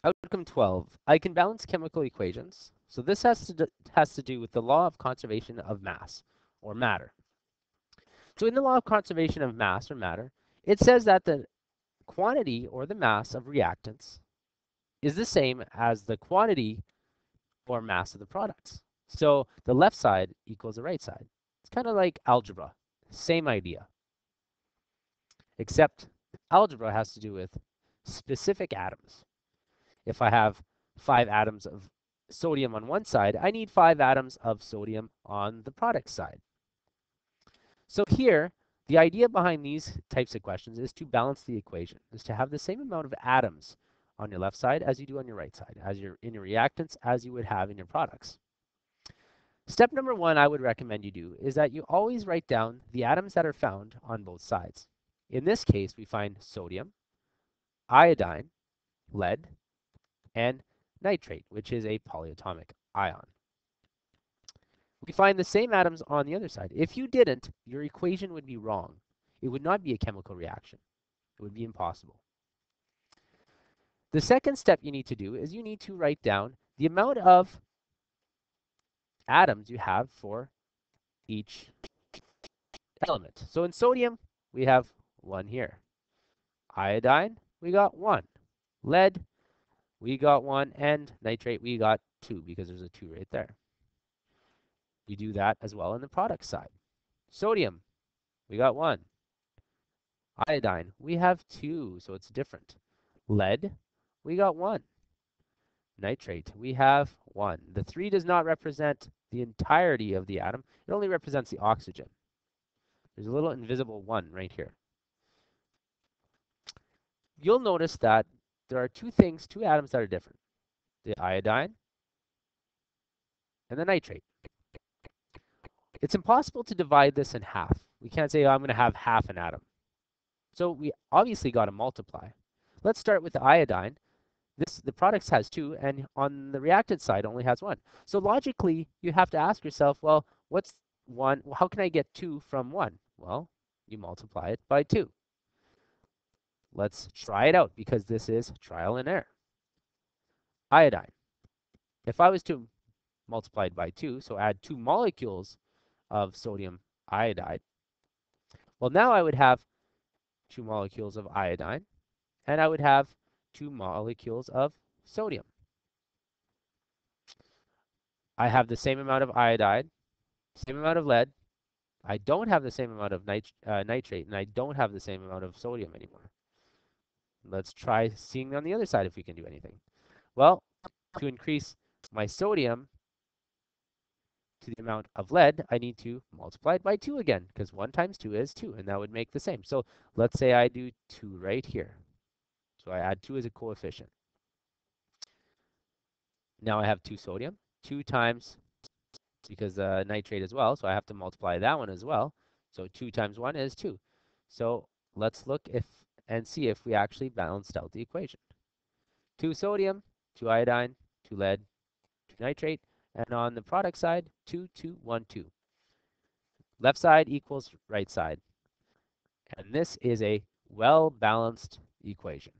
Outcome 12. I can balance chemical equations. So this has to do with the law of conservation of mass, or matter. So in the law of conservation of mass, or matter, it says that the quantity, or the mass, of reactants is the same as the quantity or mass of the products. So the left side equals the right side. It's kind of like algebra. Same idea. Except algebra has to do with specific atoms. If I have 5 atoms of sodium on one side, I need 5 atoms of sodium on the product side. So here, the idea behind these types of questions is to balance the equation, is to have the same amount of atoms on your left side as you do on your right side, as in your reactants, as you would have in your products. Step number 1 I would recommend you do is that you always write down the atoms that are found on both sides. In this case, we find sodium, iodine, lead, and nitrate, which is a polyatomic ion. We find the same atoms on the other side. If you didn't, your equation would be wrong. It would not be a chemical reaction. It would be impossible. The second step you need to do is you need to write down the amount of atoms you have for each element. So in sodium, we have 1 here. Iodine, we got 1. Lead, we got 1. And nitrate, we got 2 because there's a 2 right there. We do that as well on the product side. Sodium, we got 1. Iodine, we have 2, so it's different. Lead, we got 1. Nitrate, we have 1. The 3 does not represent the entirety of the atom. It only represents the oxygen. There's a little invisible 1 right here. You'll notice that there are two atoms that are different. The iodine and the nitrate. It's impossible to divide this in half. We can't say, oh, I'm going to have half an atom. So we obviously got to multiply. Let's start with the iodine. The product has 2, and on the reactant side only has 1. So logically, you have to ask yourself, well, what's 1? How can I get 2 from 1? Well, you multiply it by 2. Let's try it out because this is trial and error. Iodine. If I was to multiply it by 2, so add 2 molecules of sodium iodide, well, now I would have 2 molecules of iodine, and I would have 2 molecules of sodium. I have the same amount of iodide, same amount of lead. I don't have the same amount of nitrate, and I don't have the same amount of sodium anymore. Let's try seeing on the other side if we can do anything. Well, to increase my sodium to the amount of lead, I need to multiply it by 2 again, because 1 times 2 is 2, and that would make the same. So let's say I do 2 right here. So I add 2 as a coefficient. Now I have 2 sodium, 2 times, because nitrate as well, so I have to multiply that one as well. So 2 times 1 is 2. So let's look and see if we actually balanced out the equation. 2 sodium, 2 iodine, 2 lead, 2 nitrate, and on the product side, 2, 2, 1, 2. Left side equals right side. And this is a well-balanced equation.